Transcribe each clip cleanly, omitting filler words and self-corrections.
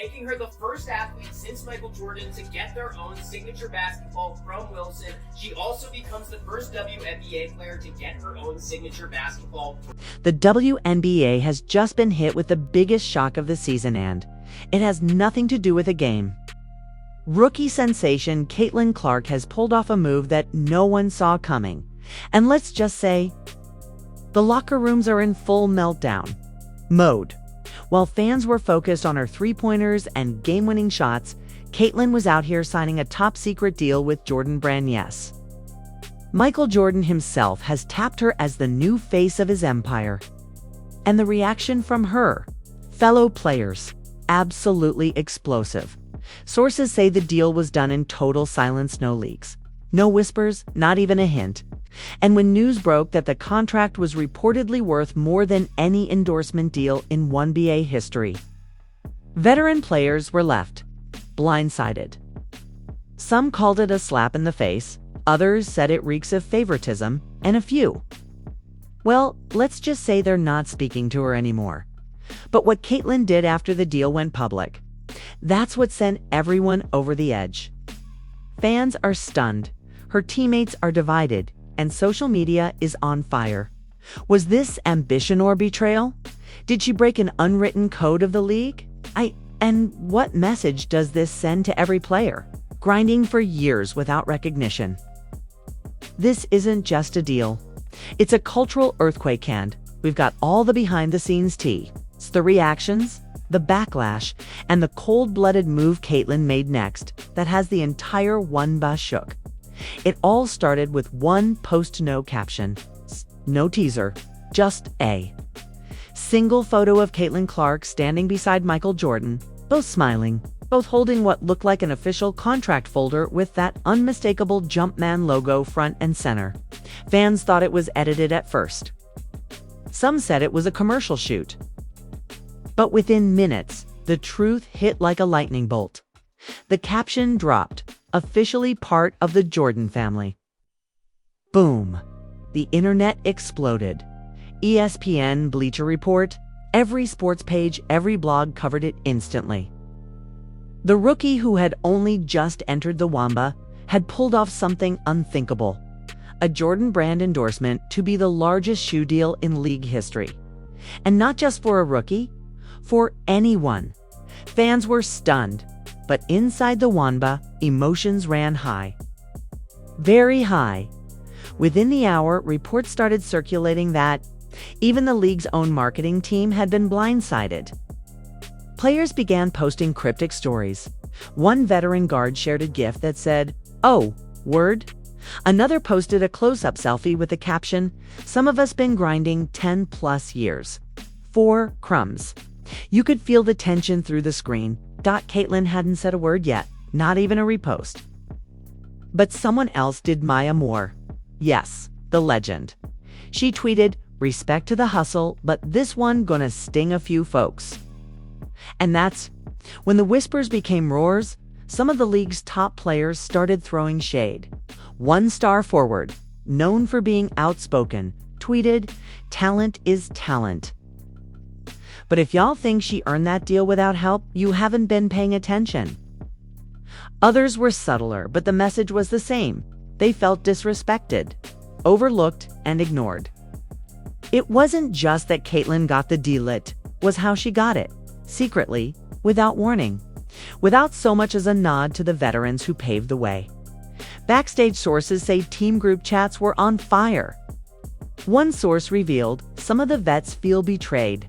making her the first athlete since Michael Jordan to get their own signature basketball from Wilson. She also becomes the first WNBA player to get her own signature basketball. The WNBA has just been hit with the biggest shock of the season, and it has nothing to do with a game. Rookie sensation Caitlin Clark has pulled off a move that no one saw coming. And let's just say, the locker rooms are in full meltdown mode. While fans were focused on her three-pointers and game-winning shots, Caitlin was out here signing a top-secret deal with Jordan Brand. Yes, Michael Jordan himself has tapped her as the new face of his empire. And the reaction from her fellow players, absolutely explosive. Sources say the deal was done in total silence, no leaks, no whispers, not even a hint. And when news broke that the contract was reportedly worth more than any endorsement deal in WNBA history, veteran players were left blindsided. Some called it a slap in the face, others said it reeks of favoritism, and a few, well, let's just say they're not speaking to her anymore. But what Caitlin did after the deal went public, that's what sent everyone over the edge. Fans are stunned, her teammates are divided, and social media is on fire. Was this ambition or betrayal? Did she break an unwritten code of the league? And what message does this send to every player, grinding for years without recognition? This isn't just a deal. It's a cultural earthquake, and we've got all the behind-the-scenes tea. It's the reactions, the backlash, and the cold-blooded move Caitlin made next that has the entire WNBA shook. It all started with one post, no caption, no teaser, just a single photo of Caitlin Clark standing beside Michael Jordan, both smiling, both holding what looked like an official contract folder with that unmistakable Jumpman logo front and center. Fans thought it was edited at first. Some said it was a commercial shoot. But within minutes, the truth hit like a lightning bolt. The caption dropped, officially part of the Jordan family. Boom. The internet exploded. ESPN, Bleacher Report, every sports page, every blog covered it instantly. The rookie, who had only just entered the WNBA, had pulled off something unthinkable. A Jordan Brand endorsement to be the largest shoe deal in league history. And not just for a rookie, for anyone. Fans were stunned, but inside the WNBA, emotions ran high. Very high. Within the hour, reports started circulating that even the league's own marketing team had been blindsided. Players began posting cryptic stories. One veteran guard shared a GIF that said, "Oh, word?" Another posted a close-up selfie with the caption, "Some of us been grinding 10 plus years. 4 crumbs." You could feel the tension through the screen. Caitlin hadn't said a word yet, not even a repost. But someone else did. Maya Moore. Yes, the legend. She tweeted, "Respect to the hustle, but this one gonna sting a few folks." And that's when the whispers became roars. Some of the league's top players started throwing shade. One star forward, known for being outspoken, tweeted, "Talent is talent. But if y'all think she earned that deal without help, you haven't been paying attention." Others were subtler, but the message was the same. They felt disrespected, overlooked, and ignored. It wasn't just that Caitlin got the deal, it was how she got it, secretly, without warning, without so much as a nod to the veterans who paved the way. Backstage sources say team group chats were on fire. One source revealed some of the vets feel betrayed.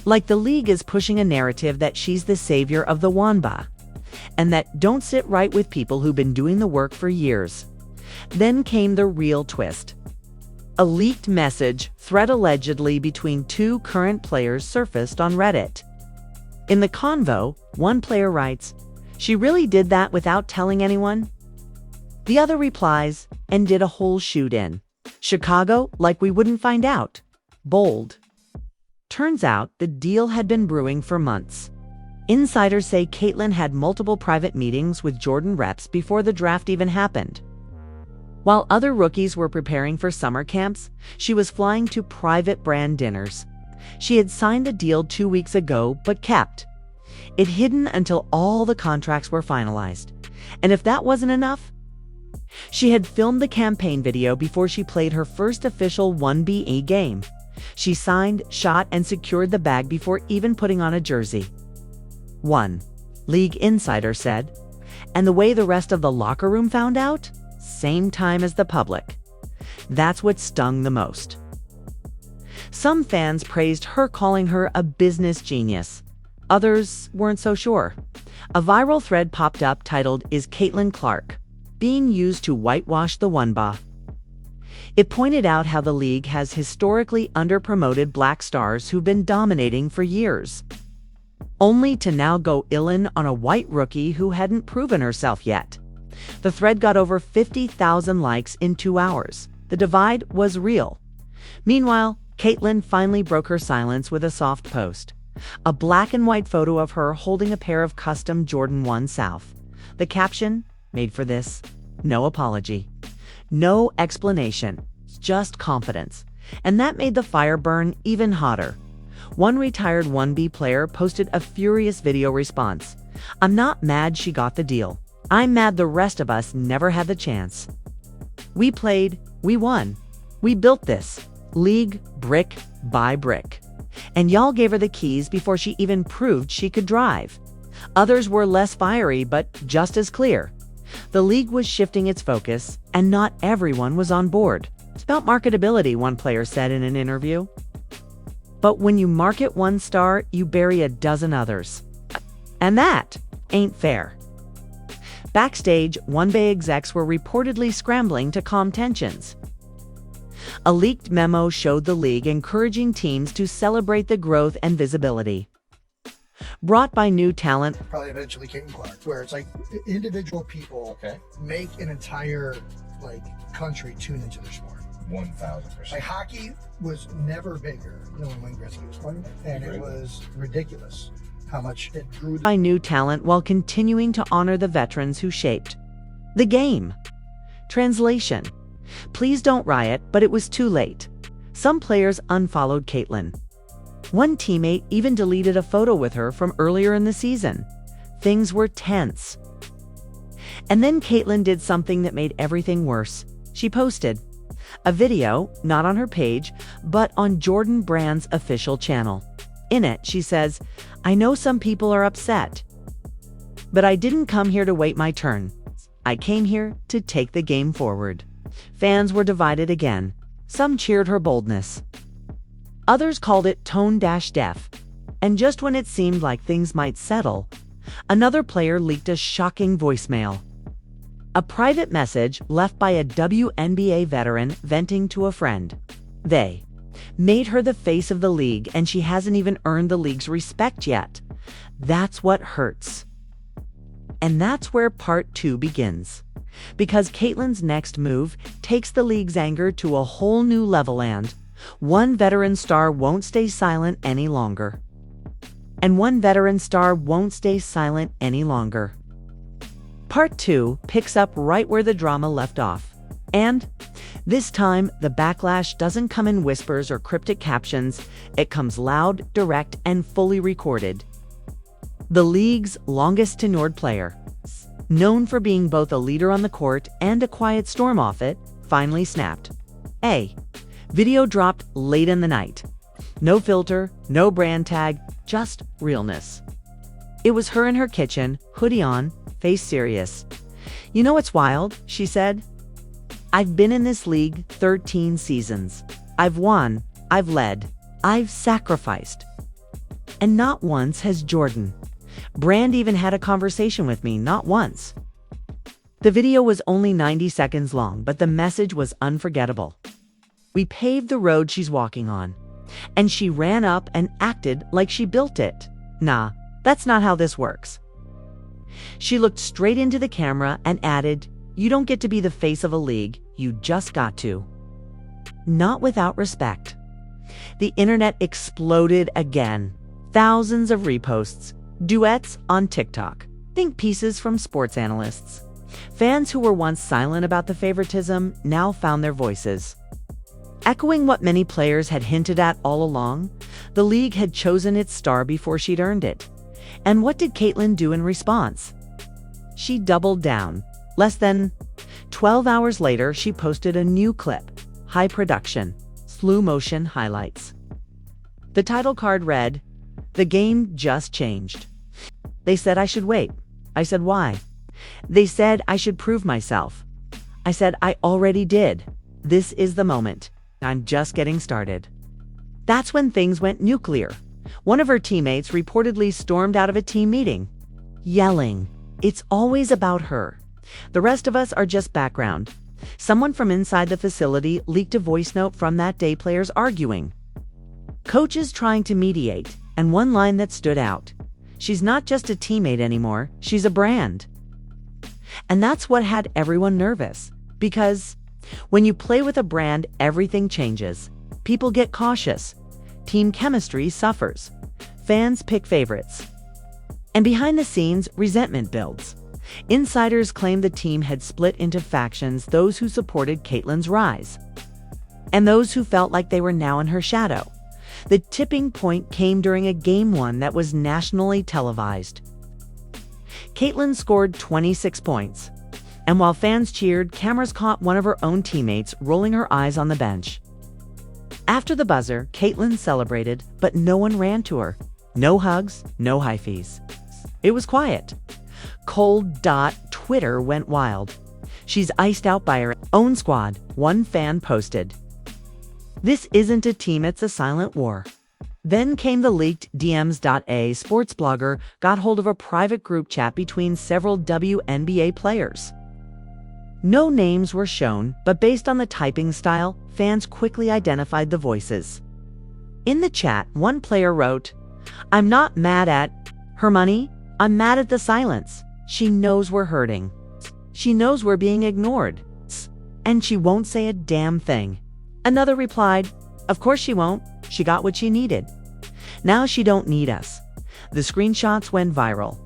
Like the league is pushing a narrative that she's the savior of the WNBA, and that don't sit right with people who've been doing the work for years. Then came the real twist. A leaked message thread allegedly between 2 current players surfaced on Reddit. In the convo, one player writes, "She really did that without telling anyone?" The other replies, "And did a whole shoot-in. Chicago, like we wouldn't find out." Bold. Turns out the deal had been brewing for months. Insiders say Caitlin had multiple private meetings with Jordan reps before the draft even happened. While other rookies were preparing for summer camps, she was flying to private brand dinners. She had signed the deal 2 weeks ago, but kept it hidden until all the contracts were finalized. And if that wasn't enough, she had filmed the campaign video before she played her first official WNBA game. She signed, shot, and secured the bag before even putting on a jersey. One league insider said, and the way the rest of the locker room found out? Same time as the public. That's what stung the most. Some fans praised her, calling her a business genius. Others weren't so sure. A viral thread popped up titled, "Is Caitlin Clark being used to whitewash the WNBA?" It pointed out how the league has historically underpromoted black stars who've been dominating for years, only to now go in on a white rookie who hadn't proven herself yet. The thread got over 50,000 likes in 2 hours. The divide was real. Meanwhile, Caitlin finally broke her silence with a soft post. A black and white photo of her holding a pair of custom Jordan 1 South. The caption, made for this, no apology. No explanation, just confidence. And that made the fire burn even hotter. One retired 1B player posted a furious video response. "I'm not mad she got the deal. I'm mad the rest of us never had the chance. We played, we won. We built this league brick by brick. And y'all gave her the keys before she even proved she could drive." Others were less fiery, but just as clear. The league was shifting its focus, and not everyone was on board. "It's about marketability," one player said in an interview. "But when you market one star, you bury a dozen others. And that ain't fair." Backstage, WNBA execs were reportedly scrambling to calm tensions. A leaked memo showed the league encouraging teams to celebrate the growth and visibility brought by new talent. Probably eventually Caitlin Clark, where it's like individual people make an entire country tune into their sport. 1,000%. Like hockey was never bigger than when Wayne Gretzky was playing, and it was ridiculous how much it drew by new talent while continuing to honor the veterans who shaped the game. Translation: please don't riot, but it was too late. Some players unfollowed Caitlin. One teammate even deleted a photo with her from earlier in the season. Things were tense. And then Caitlin did something that made everything worse. She posted a video, not on her page, but on Jordan Brand's official channel. In it, she says, "I know some people are upset, but I didn't come here to wait my turn. I came here to take the game forward." Fans were divided again. Some cheered her boldness. Others called it tone-deaf. And just when it seemed like things might settle, another player leaked a shocking voicemail. A private message left by a WNBA veteran venting to a friend. They made her the face of the league, and she hasn't even earned the league's respect yet. That's what hurts. And that's where part 2 begins. Because Caitlin's next move takes the league's anger to a whole new level, and one veteran star won't stay silent any longer. Part 2 picks up right where the drama left off. And this time, the backlash doesn't come in whispers or cryptic captions. It comes loud, direct, and fully recorded. The league's longest tenured player, known for being both a leader on the court and a quiet storm off it, finally snapped. Video dropped late in the night. No filter, no brand tag, just realness. It was her in her kitchen, hoodie on, face serious. "You know what's wild?" she said. "I've been in this league 13 seasons. I've won, I've led, I've sacrificed. And not once has Jordan Brand even had a conversation with me, not once." The video was only 90 seconds long, but the message was unforgettable. We paved the road she's walking on, and she ran up and acted like she built it. Nah, that's not how this works. She looked straight into the camera and added, "You don't get to be the face of a league, you just got to." Not without respect. The internet exploded again. Thousands of reposts, duets on TikTok, think pieces from sports analysts. Fans who were once silent about the favoritism now found their voices. Echoing what many players had hinted at all along, the league had chosen its star before she'd earned it. And what did Caitlyn do in response? She doubled down. Less than 12 hours later, she posted a new clip, high production, slow motion highlights. The title card read, "The game just changed. They said I should wait. I said, why? They said I should prove myself. I said, I already did. This is the moment. I'm just getting started." That's when things went nuclear. One of her teammates reportedly stormed out of a team meeting, yelling, "It's always about her. The rest of us are just background." Someone from inside the facility leaked a voice note from that day, players arguing. Coaches trying to mediate, and one line that stood out. "She's not just a teammate anymore, she's a brand." And that's what had everyone nervous, because when you play with a brand, everything changes. People get cautious. Team chemistry suffers. Fans pick favorites. And behind the scenes, resentment builds. Insiders claim the team had split into factions, those who supported Caitlyn's rise, and those who felt like they were now in her shadow. The tipping point came during a Game 1 that was nationally televised. Caitlyn scored 26 points, and while fans cheered, cameras caught one of her own teammates rolling her eyes on the bench. After the buzzer, Caitlyn celebrated, but no one ran to her. No hugs, no high fives. It was quiet. Twitter went wild. "She's iced out by her own squad," one fan posted. "This isn't a team, it's a silent war." Then came the leaked DMs. A sports blogger got hold of a private group chat between several WNBA players. No names were shown, but based on the typing style, fans quickly identified the voices. In the chat, one player wrote, "I'm not mad at her money, I'm mad at the silence. She knows we're hurting. She knows we're being ignored. And she won't say a damn thing." Another replied, "Of course she won't. She got what she needed. Now she don't need us." The screenshots went viral.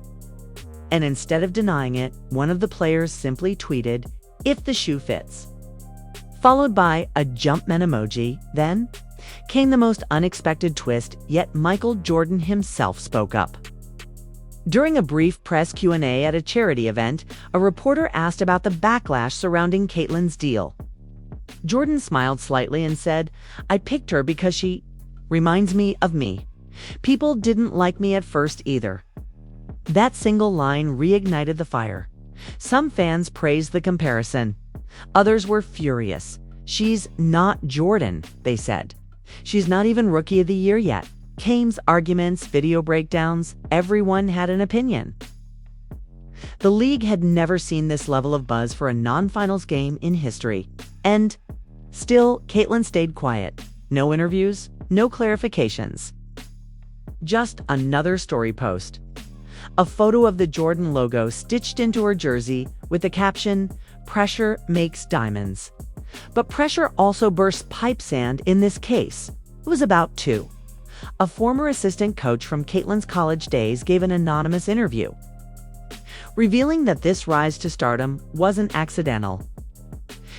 And instead of denying it, one of the players simply tweeted, "If the shoe fits," followed by a Jumpman emoji. Then came the most unexpected twist, yet Michael Jordan himself spoke up. During a brief press Q&A at a charity event, a reporter asked about the backlash surrounding Caitlyn's deal. Jordan smiled slightly and said, "I picked her because she reminds me of me. People didn't like me at first either." That single line reignited the fire. Some fans praised the comparison. Others were furious. "She's not Jordan," they said. "She's not even Rookie of the Year yet." Games, arguments, video breakdowns, everyone had an opinion. The league had never seen this level of buzz for a non-finals game in history. And still, Caitlyn stayed quiet. No interviews, no clarifications. Just another story post. A photo of the Jordan logo stitched into her jersey with the caption, "Pressure makes diamonds." But pressure also bursts pipe sand in this case. It was about two. A former assistant coach from Caitlyn's college days gave an anonymous interview, revealing that this rise to stardom wasn't accidental.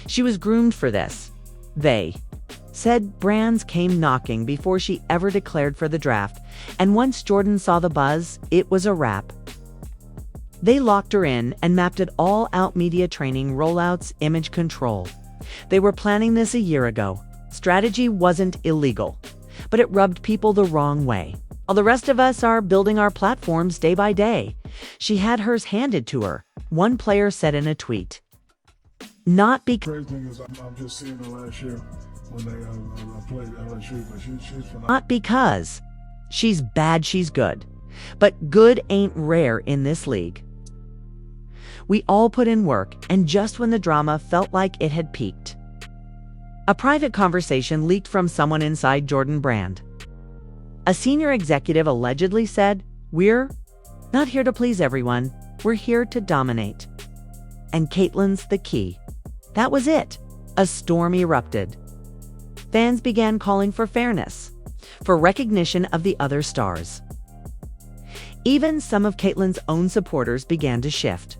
She was groomed for this. They said brands came knocking before she ever declared for the draft, and once Jordan saw the buzz, it was a wrap. They locked her in and mapped it all out: media training, rollouts, image control. They were planning this a year ago. Strategy wasn't illegal, but it rubbed people the wrong way. While the rest of us are building our platforms day by day, she had hers handed to her, one player said in a tweet. Not because Crazy thing is, I'm just seeing her last year when they played LSU, but she's phenomenal. not because she's bad, she's good. But good ain't rare in this league. We all put in work, and just when the drama felt like it had peaked, a private conversation leaked from someone inside Jordan Brand. A senior executive allegedly said, "We're not here to please everyone. We're here to dominate. And Caitlyn's the key." That was it. A storm erupted. Fans began calling for fairness, for recognition of the other stars. Even some of Caitlyn's own supporters began to shift.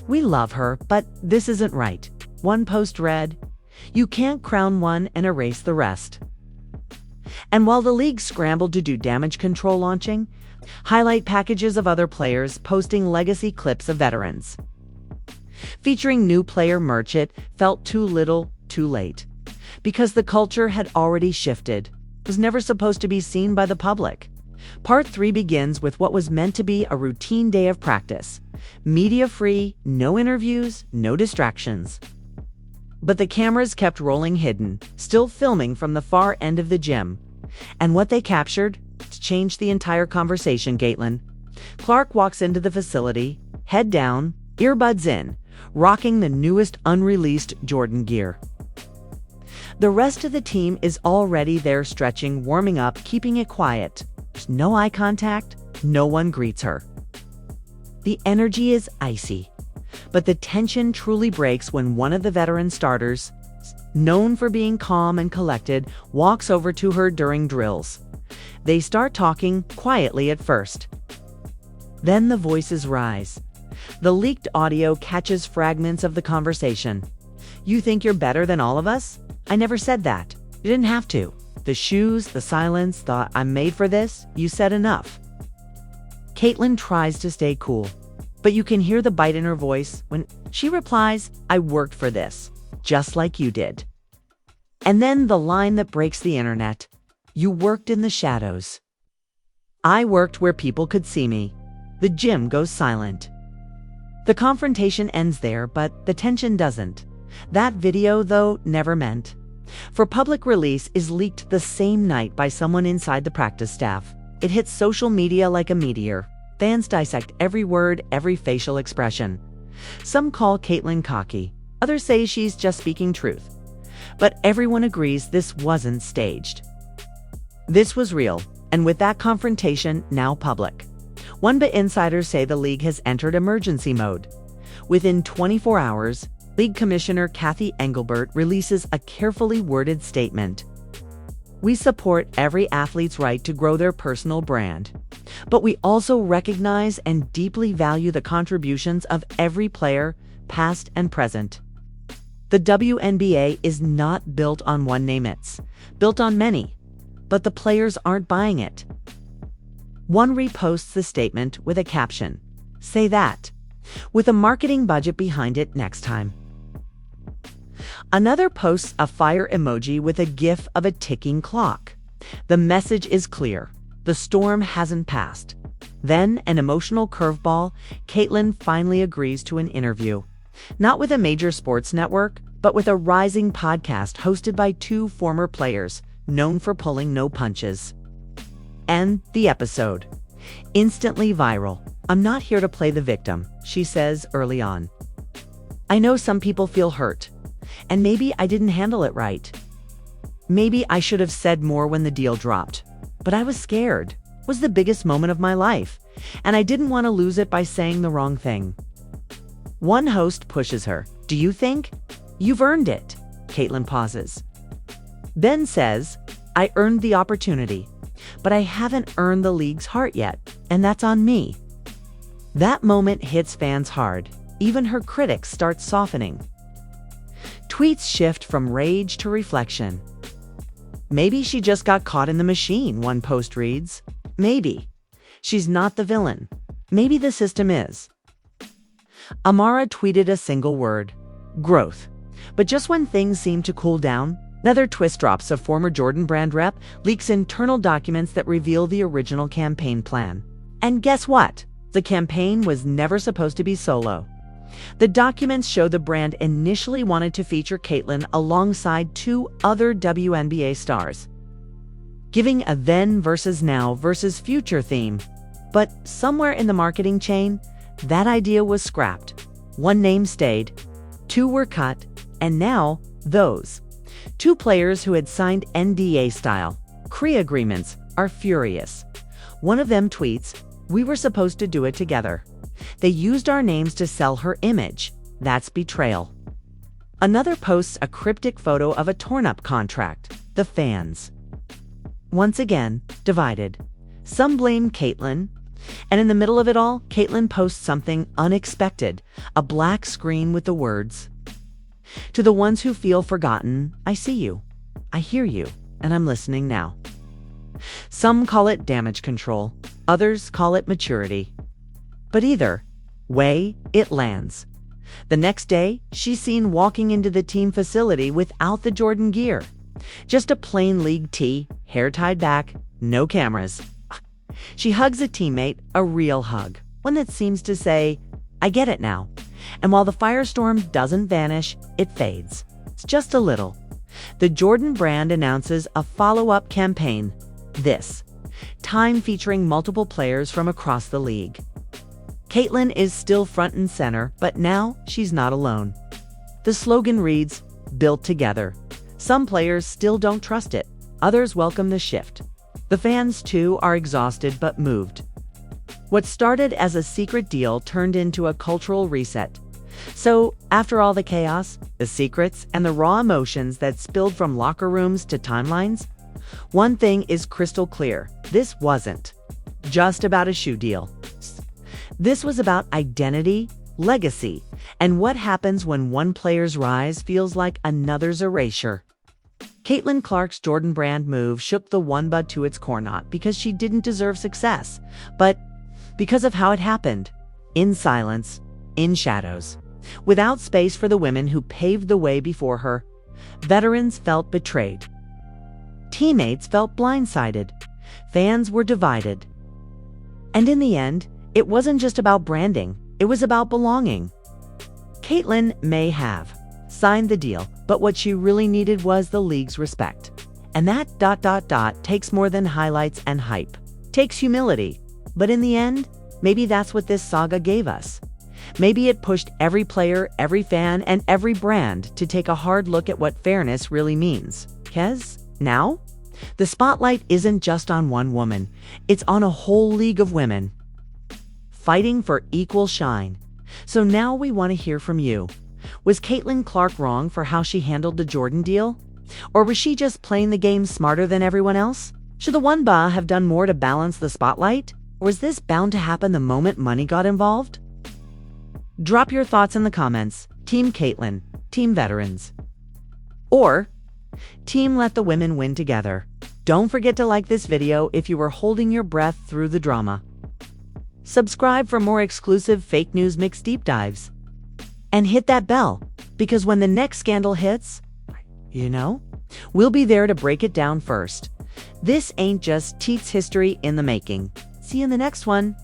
"We love her, but this isn't right." One post read, "You can't crown one and erase the rest." And while the league scrambled to do damage control launching, Highlight packages of other players posting legacy clips of veterans. Featuring new player merch, it felt too little, too late. Because the culture had already shifted. It was never supposed to be seen by the public. Part 3 begins with what was meant to be a routine day of practice. Media-free, no interviews, no distractions. But the cameras kept rolling hidden, still filming from the far end of the gym. And what they captured changed the entire conversation, Caitlin. Clark walks into the facility, head down, earbuds in, rocking the newest unreleased Jordan gear. The rest of the team is already there stretching, warming up, keeping it quiet. There's no eye contact, no one greets her. The energy is icy, but the tension truly breaks when one of the veteran starters, known for being calm and collected, walks over to her during drills. They start talking quietly at first. Then the voices rise. The leaked audio catches fragments of the conversation. "You think you're better than all of us? I never said that. You didn't have to. The shoes, the silence, the 'I'm made for this,' you said enough." Caitlin tries to stay cool, but you can hear the bite in her voice when she replies, "I worked for this, just like you did." And then the line that breaks the internet. "You worked in the shadows. I worked where people could see me." The gym goes silent. The confrontation ends there, but the tension doesn't. That video, though, never meant. For public release is leaked the same night by someone inside the practice staff. It hits social media like a meteor. Fans dissect every word, every facial expression. Some call Caitlin cocky. Others say she's just speaking truth. But everyone agrees this wasn't staged. This was real, and with that confrontation now public. WNBA insiders say the league has entered emergency mode. Within 24 hours, League Commissioner Kathy Engelbert releases a carefully worded statement. "We support every athlete's right to grow their personal brand, but we also recognize and deeply value the contributions of every player, past and present." The WNBA is not built on one name, it's built on many, but the players aren't buying it. One reposts the statement with a caption, "Say that," with a marketing budget behind it next time. Another posts a fire emoji with a gif of a ticking clock. The message is clear. The storm hasn't passed. Then, an emotional curveball, Caitlin finally agrees to an interview. Not with a major sports network, but with a rising podcast hosted by two former players, known for pulling no punches. And the episode. Instantly viral. "I'm not here to play the victim," she says early on. "I know some people feel hurt. And maybe I didn't handle it right. Maybe I should have said more when the deal dropped. But I was scared. It was the biggest moment of my life. And I didn't want to lose it by saying the wrong thing." One host pushes her. "Do you think? You've earned it." Caitlin pauses. Then says, "I earned the opportunity. But I haven't earned the league's heart yet. And that's on me." That moment hits fans hard. Even her critics start softening. Tweets shift from rage to reflection. "Maybe she just got caught in the machine," one post reads. "Maybe. She's not the villain. Maybe the system is." Amara tweeted a single word: growth. But just when things seem to cool down, another twist drops. A former Jordan brand rep leaks internal documents that reveal the original campaign plan. And guess what? The campaign was never supposed to be solo. The documents show the brand initially wanted to feature Caitlin alongside two other WNBA stars, giving a then versus now versus future theme. But somewhere in the marketing chain, that idea was scrapped. One name stayed, two were cut, and now those two players who had signed NDA-style CRE agreements are furious. One of them tweets, "We were supposed to do it together. They used our names to sell her image. That's betrayal." Another posts a cryptic photo of a torn-up contract. The fans, once again, divided. Some blame Caitlin, and in the middle of it all, Caitlin posts something unexpected, a black screen with the words, "To the ones who feel forgotten, I see you, I hear you, and I'm listening now." Some call it damage control, others call it maturity. But either way, it lands. The next day, she's seen walking into the team facility without the Jordan gear. Just a plain league tee, hair tied back, no cameras. She hugs a teammate, a real hug, one that seems to say, I get it now. And while the firestorm doesn't vanish, it fades. It's just a little. The Jordan brand announces a follow-up campaign. This time featuring multiple players from across the league. Caitlin is still front and center, but now she's not alone. The slogan reads, Built Together. Some players still don't trust it. Others welcome the shift. The fans, too, are exhausted but moved. What started as a secret deal turned into a cultural reset. So, after all the chaos, the secrets, and the raw emotions that spilled from locker rooms to timelines, one thing is crystal clear. This wasn't just about a shoe deal. This was about identity, legacy, and what happens when one player's rise feels like another's erasure. Caitlin Clark's Jordan brand move shook the WNBA to its core, not because she didn't deserve success, but because of how it happened. In silence, in shadows, without space for the women who paved the way before her. Veterans felt betrayed. Teammates felt blindsided. Fans were divided. And in the end, it wasn't just about branding, it was about belonging. Caitlin may have signed the deal, but what she really needed was the league's respect. And that ... takes more than highlights and hype. Takes humility. But in the end, maybe that's what this saga gave us. Maybe it pushed every player, every fan, and every brand to take a hard look at what fairness really means. 'Cause now, the spotlight isn't just on one woman, it's on a whole league of women, fighting for equal shine. So now we want to hear from you. Was Caitlin Clark wrong for how she handled the Jordan deal? Or was she just playing the game smarter than everyone else? Should the WNBA have done more to balance the spotlight? Or was this bound to happen the moment money got involved? Drop your thoughts in the comments. Team Caitlin, Team Veterans, or Team Let the Women Win Together. Don't forget to like this video if you were holding your breath through the drama. Subscribe for more exclusive fake news mix deep dives. And hit that bell, because when the next scandal hits, we'll be there to break it down first. This ain't just Teats history in the making. See you in the next one.